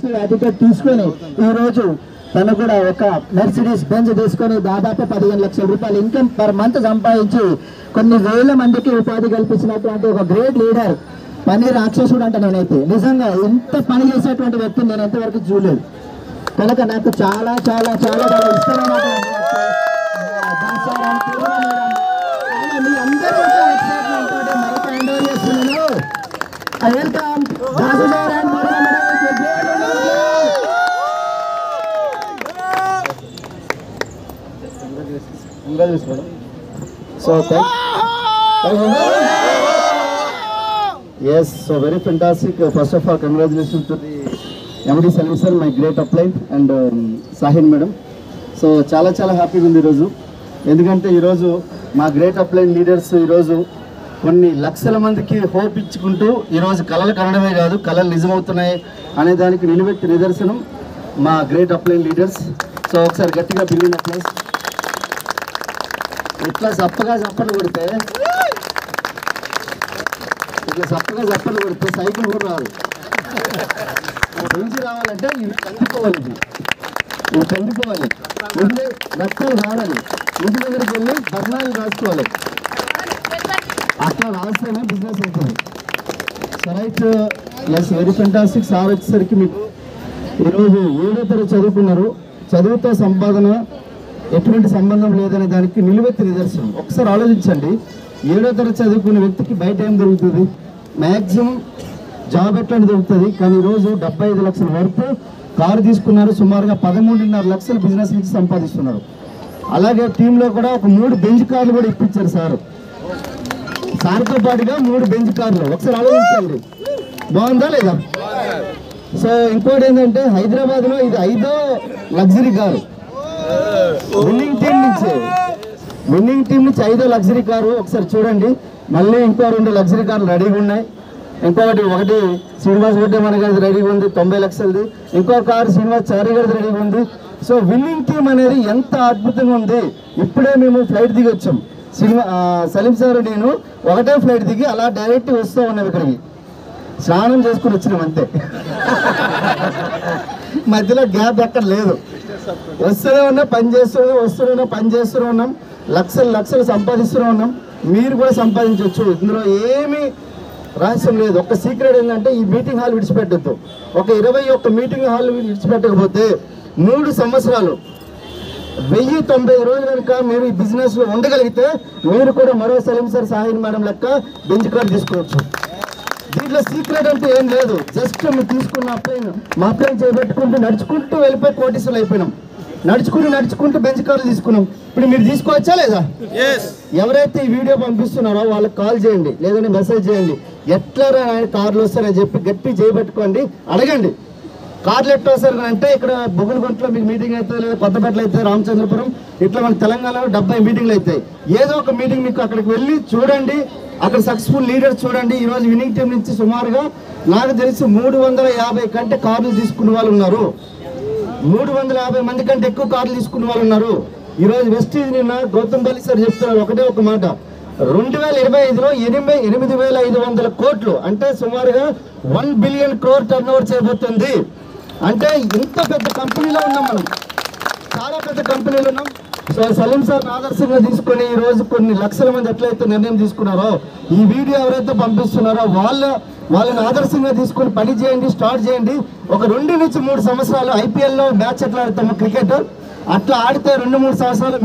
Positive attitude తీసుకొని ఈ రోజు తను కూడా ఒక మెర్సిడీస్ బెంజ్ తీసుకొని దాదాపు 15 లక్షల రూపాయలు ఇన్కమ్ పర్ మంత్ సంపాదించి కొన్ని వేల మందికి ఉపాధి కల్పించినటువంటి ఒక గ్రేట్ లీడర్. పని రాక్షసుడు అంట. నేనైతే నిజంగా ఇంత పని చేసేటువంటి వ్యక్తిని నేను ఎంతవరకు చూడలేదు. కనుక నాకు చాలా చాలా చాలా చాలా ఇష్టమైనటువంటి మీ అందరూ ఎక్సైట్మెంట్ తోటి మైక్ హ్యాండ్ ఓవర్ చేస్తున్నాను. Welcome Dasu sir and So yes, so very fantastic. First of all, congratulations to the MD Salim sir, my great upline, and Sahin madam. So చాలా చాలా హ్యాపీగా ఉంది ఈరోజు. ఎందుకంటే ఈరోజు మా గ్రేట్ అప్లైన్ లీడర్స్ ఈరోజు కొన్ని లక్షల మందికి హోప్ ఇచ్చుకుంటూ ఈరోజు కళలు కనడమే కాదు, కళలు నిజమవుతున్నాయి అనే దానికి నిలబెట్టి నిదర్శనం మా గ్రేట్ అప్లైన్ లీడర్స్. సో ఒకసారి గట్టిగా బిల్లింగ్ అప్లైస్. ఇట్లా చప్పగా చప్పలు కొడితే సైకిల్ కూడా రాదు. పెంచి రావాలంటే ఇవి కందిపోవాలి, ముందే రక్తాలు రావాలి, ఇంటి దగ్గరికి వెళ్ళి బర్ణాలు రాసుకోవాలి. అట్లా రాస్తేనే బిజినెస్ అవుతుంది. So right, yes very fantastic. Sir వచ్చేసరికి మీకు ఈరోజు 7వ తరగతి చదువుకున్నారు. చదువుతో సంపాదన ఎటువంటి సంబంధం లేదనే దానికి నిలువెత్తి నిదర్శనం. ఒకసారి ఆలోచించండి, 7వ తరగతి చదువుకునే వ్యక్తికి బయట ఏం దొరుకుతుంది? మ్యాక్సిమం జాబ్ ఎట్లాంటి దొరుకుతుంది. కానీ ఈరోజు 75 లక్షల వరకు కారు తీసుకున్నారు. సుమారుగా 13.5 లక్షలు బిజినెస్ నుంచి సంపాదిస్తున్నారు. అలాగే టీంలో కూడా ఒక 3 బెంచ్ కార్లు కూడా ఇప్పించారు సార్. సార్తో పాటుగా 3 బెంచ్ కార్లు. ఒకసారి ఆలోచించండి, బాగుందా లేదా? సో ఇంకోటి ఏంటంటే హైదరాబాద్లో ఇది 5వ లగ్జరీ కారు. విన్నింగ్ టీం నుంచి 5వ లగ్జరీ కారు. ఒకసారి చూడండి. మళ్ళీ ఇంకో 2 లగ్జరీ కార్లు రెడీగా ఉన్నాయి. ఒకటి శ్రీనివాస్ రెడ్డి మన గారి రెడీగా ఉంది 90 లక్షలది. ఇంకో కారు శ్రీనివాస్ చారి గారి రెడీగా ఉంది. సో విన్నింగ్ టీం అనేది ఎంత అద్భుతంగా ఉంది. ఇప్పుడే మేము ఫ్లైట్ దిగి వచ్చాం. సలీం సార్ నేను ఒకటే ఫ్లైట్ దిగి అలా డైరెక్ట్ వస్తూ ఉన్నాం. ఇక్కడికి స్నానం చేసుకుని వచ్చినాం అంతే. మధ్యలో గ్యాప్ ఎక్కడ లేదు. వస్తూనే ఉన్నాం, పని చేస్తూనే ఉన్నాం. లక్షలు సంపాదిస్తూనే ఉన్నాం. మీరు కూడా సంపాదించవచ్చు. ఇందులో ఏమీ రహస్యం లేదు. ఒక సీక్రెట్ ఏంటంటే ఈ మీటింగ్ హాల్ విడిచిపెట్టద్దు. ఒక 21 మీటింగ్ హాల్ విడిచిపెట్టకపోతే 3 సంవత్సరాలు 1090 రోజులు కనుక మీరు ఈ బిజినెస్లో ఉండగలిగితే మీరు కూడా మరో సలీం సార్ సాహిన్ మేడం లెక్క బెంచ్ కార్ తీసుకోవచ్చు. దీంట్లో సీక్రెట్ అంటే ఏం లేదు. జస్ట్ మీరు తీసుకున్న మా అప్లైన్ చేపెట్టుకుంటూ నడుచుకుంటూ వెళ్ళిపోయి కోటీసులు అయిపోయినాం. నడుచుకుంటూ బెంచ్ కార్లు తీసుకున్నాం. ఇప్పుడు మీరు తీసుకోవచ్చా లేదా? ఎవరైతే ఈ వీడియో పంపిస్తున్నారో వాళ్ళకి కాల్ చేయండి, లేదంటే మెసేజ్ చేయండి. ఎట్లా కార్లు వస్తారని చెప్పి గట్టి చేయబెట్టుకోండి, అడగండి. కార్లు ఎట్లా వస్తారు అంటే ఇక్కడ బొగులగుంటలో మీకు మీటింగ్ అవుతుంది, లేదా కొత్తపేటలో అవుతుంది, రామచంద్రపురం, ఇట్లా మన తెలంగాణలో 70 మీటింగ్లు అవుతాయి. ఏదో ఒక మీటింగ్ మీకు అక్కడికి వెళ్ళి చూడండి. అక్కడ సక్సెస్ఫుల్ లీడర్స్ చూడండి. ఈరోజు విన్నింగ్ టీం నుంచి సుమారుగా నాకు తెలిసి 350 కంటే కార్లు తీసుకున్న వాళ్ళు ఉన్నారు. 350 మంది కంటే ఎక్కువ కార్లు తీసుకున్న వాళ్ళు ఉన్నారు. ఈరోజు వెస్టీజ్ నిన్న గౌతమ్ బలి సార్ చెప్తున్నారు ఒకటే ఒక మాట. 2025లో 8,500 కోట్లు అంటే సుమారుగా 1 బిలియన్ క్రోర్ టర్న్ ఓవర్ చేయబోతుంది. అంటే ఇంత పెద్ద కంపెనీలో ఉన్నాం మనం, చాలా పెద్ద కంపెనీలో ఉన్నాం. సో సలీం సార్ ఆదర్శంగా తీసుకొని ఈరోజు కొన్ని లక్షల మంది ఎట్లయితే నిర్ణయం తీసుకున్నారో, ఈ వీడియో ఎవరైతే పంపిస్తున్నారో వాళ్ళని ఆదర్శంగా తీసుకొని పని చేయండి, స్టార్ట్ చేయండి. ఒక 2 నుంచి 3 సంవత్సరాలు IPLలో మ్యాచ్ ఎట్లా ఆడతాము క్రికెట్, అట్లా ఆడితే 2-3 సంవత్సరాలు